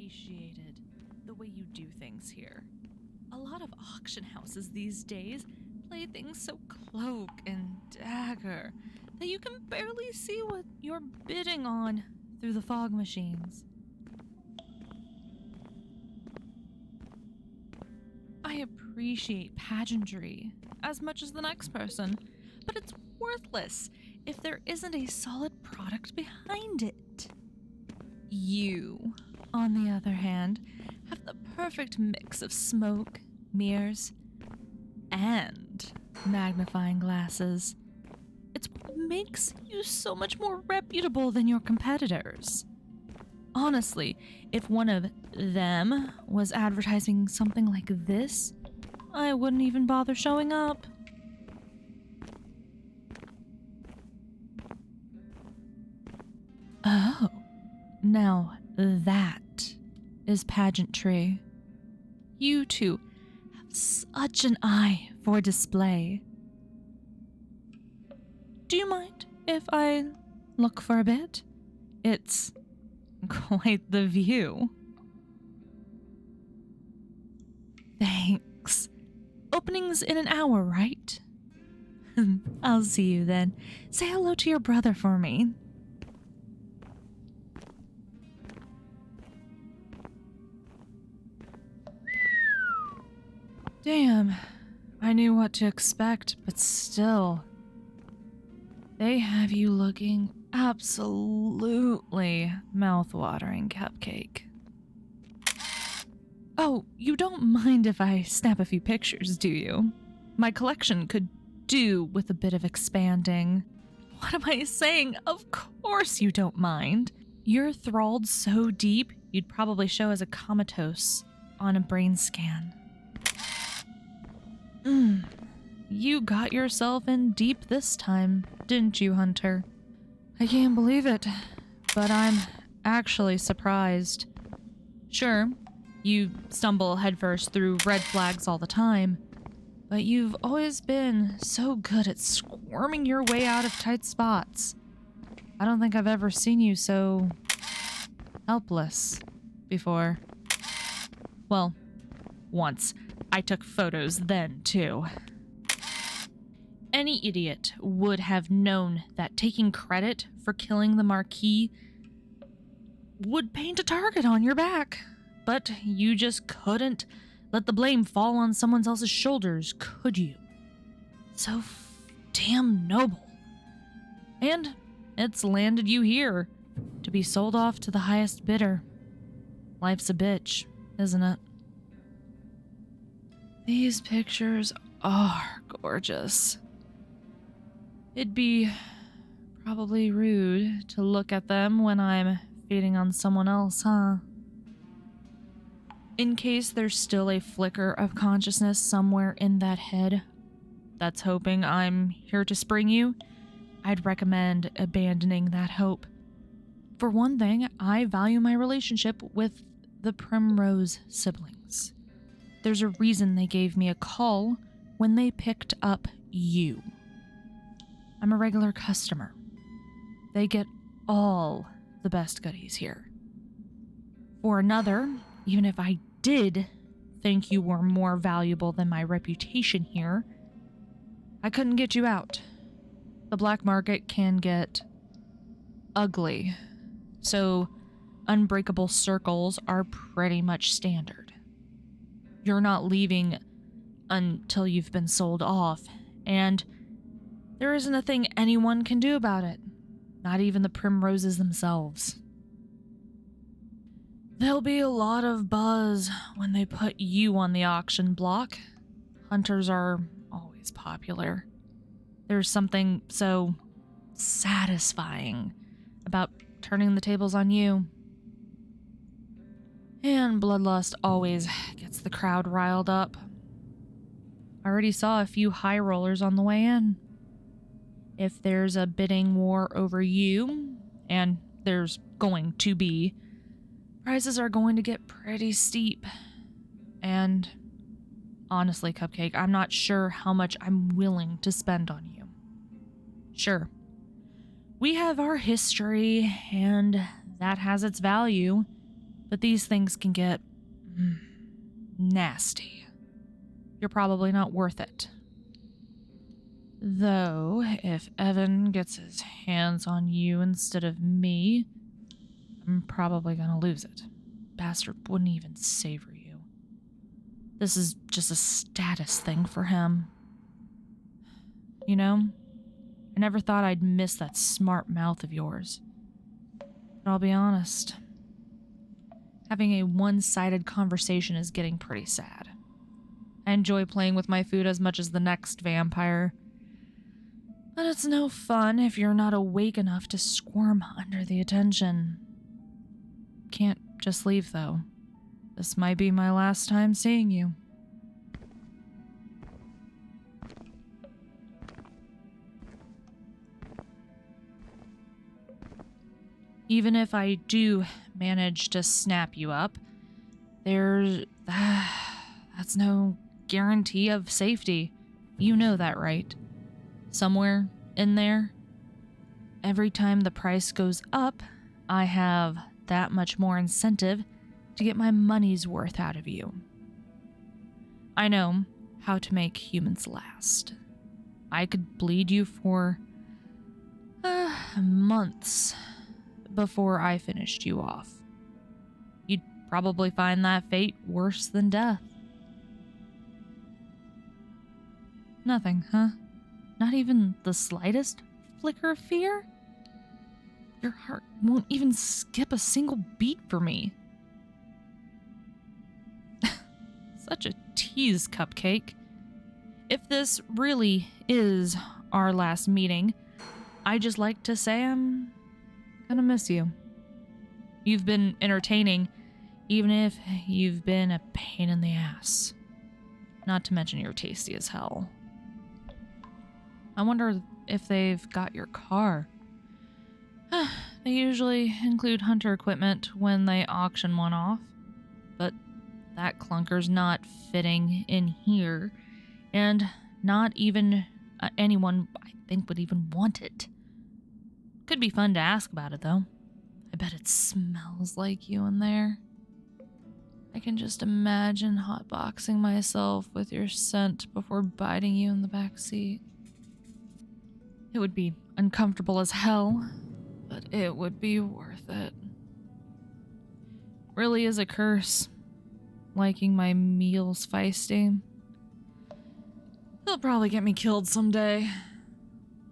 appreciated the way you do things here. A lot of auction houses these days play things so cloak and dagger that you can barely see what you're bidding on through the fog machines. I appreciate pageantry as much as the next person, but it's worthless if there isn't a solid product behind it. You, on the other hand, have the perfect mix of smoke, mirrors, and magnifying glasses. It's what makes you so much more reputable than your competitors. Honestly, if one of them was advertising something like this, I wouldn't even bother showing up. Oh, now that is pageantry. You two have such an eye for display. Do you mind if I look for a bit? It's quite the view. Thanks. Opening's in an hour, right? I'll see you then. Say hello to your brother for me. Damn, I knew what to expect, but still. They have you looking absolutely mouth-watering, Cupcake. Oh, you don't mind if I snap a few pictures, do you? My collection could do with a bit of expanding. What am I saying? Of course you don't mind. You're thralled so deep, you'd probably show as a comatose on a brain scan. You got yourself in deep this time, didn't you, Hunter? I can't believe it, but I'm actually surprised. Sure, you stumble headfirst through red flags all the time, but you've always been so good at squirming your way out of tight spots. I don't think I've ever seen you so helpless before. Well, once. I took photos then, too. Any idiot would have known that taking credit for killing the Marquis would paint a target on your back. But you just couldn't let the blame fall on someone else's shoulders, could you? So damn noble. And it's landed you here, to be sold off to the highest bidder. Life's a bitch, isn't it? These pictures are gorgeous. It'd be probably rude to look at them when I'm feeding on someone else, huh? In case there's still a flicker of consciousness somewhere in that head that's hoping I'm here to spring you, I'd recommend abandoning that hope. For one thing, I value my relationship with the Primrose siblings. There's a reason they gave me a call when they picked up you. I'm a regular customer. They get all the best goodies here. For another, even if I did think you were more valuable than my reputation here, I couldn't get you out. The black market can get ugly, so unbreakable circles are pretty much standard. You're not leaving until you've been sold off, and there isn't a thing anyone can do about it, not even the Primroses themselves. There'll be a lot of buzz when they put you on the auction block. Hunters are always popular. There's something so satisfying about turning the tables on you. And bloodlust always gets the crowd riled up. I already saw a few high rollers on the way in. If there's a bidding war over you, and there's going to be, prices are going to get pretty steep. And honestly, Cupcake, I'm not sure how much I'm willing to spend on you. Sure, we have our history, and that has its value. But these things can get nasty. You're probably not worth it. Though, if Evan gets his hands on you instead of me, I'm probably gonna lose it. Bastard wouldn't even savor you. This is just a status thing for him. You know, I never thought I'd miss that smart mouth of yours. But I'll be honest, having a one-sided conversation is getting pretty sad. I enjoy playing with my food as much as the next vampire. But it's no fun if you're not awake enough to squirm under the attention. Can't just leave, though. This might be my last time seeing you. Even if I do manage to snap you up, that's no guarantee of safety. You know that, right? Somewhere in there, every time the price goes up, I have that much more incentive to get my money's worth out of you. I know how to make humans last. I could bleed you for months before I finished you off. You'd probably find that fate worse than death. Nothing, huh? Not even the slightest flicker of fear? Your heart won't even skip a single beat for me. Such a tease, Cupcake. If this really is our last meeting, I just like to say I'm gonna miss you. You've been entertaining, even if you've been a pain in the ass. Not to mention you're tasty as hell. I wonder if they've got your car. They usually include hunter equipment when they auction one off, but that clunker's not fitting in here, and not even anyone I think would even want it. Could be fun to ask about it, though. I bet it smells like you in there. I can just imagine hotboxing myself with your scent before biting you in the back seat. It would be uncomfortable as hell, but it would be worth it. Really is a curse, liking my meals feisty. They'll probably get me killed someday.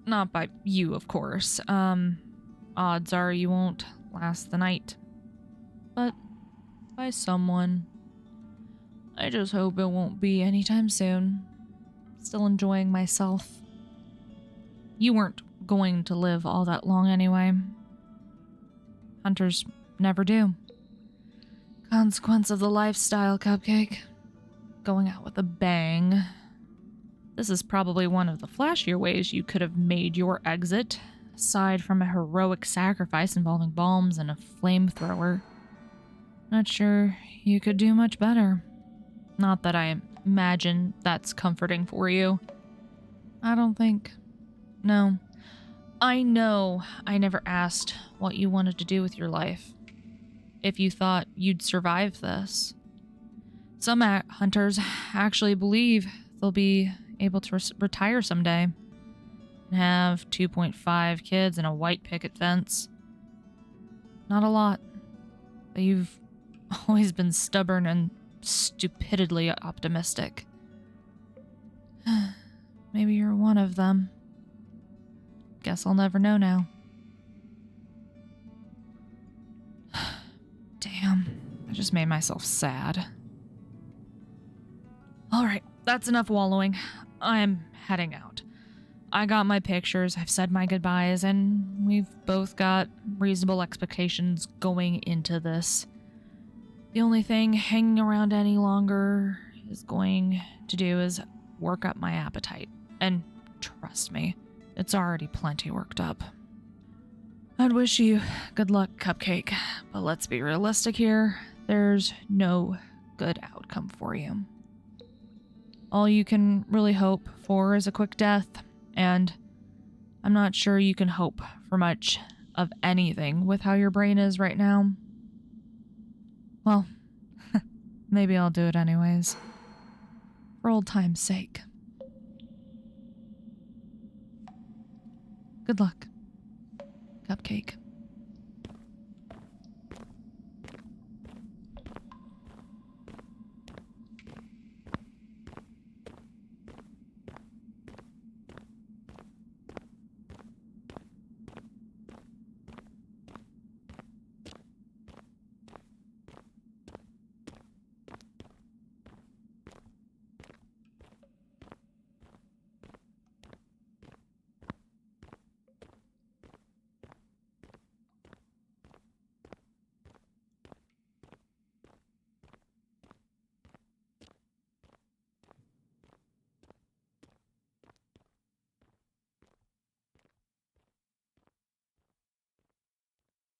Not by you, of course. Odds are you won't last the night. But by someone. I just hope it won't be anytime soon. Still enjoying myself. You weren't going to live all that long anyway. Hunters never do. Consequence of the lifestyle, Cupcake. Going out with a bang. This is probably one of the flashier ways you could have made your exit, aside from a heroic sacrifice involving bombs and a flamethrower. Not sure you could do much better. Not that I imagine that's comforting for you. I don't think. No. I know I never asked what you wanted to do with your life. If you thought you'd survive this. Some hunters actually believe they'll be able to retire someday and have 2.5 kids and a white picket fence. Not a lot, but you've always been stubborn and stupidly optimistic. Maybe you're one of them. Guess I'll never know now. Damn, I just made myself sad. Alright, that's enough wallowing. I'm heading out. I got my pictures, I've said my goodbyes, and we've both got reasonable expectations going into this. The only thing hanging around any longer is going to do is work up my appetite. And trust me, it's already plenty worked up. I'd wish you good luck, Cupcake, but let's be realistic here. There's no good outcome for you. All you can really hope for is a quick death, and I'm not sure you can hope for much of anything with how your brain is right now. Well, maybe I'll do it anyways. For old time's sake. Good luck, Cupcake.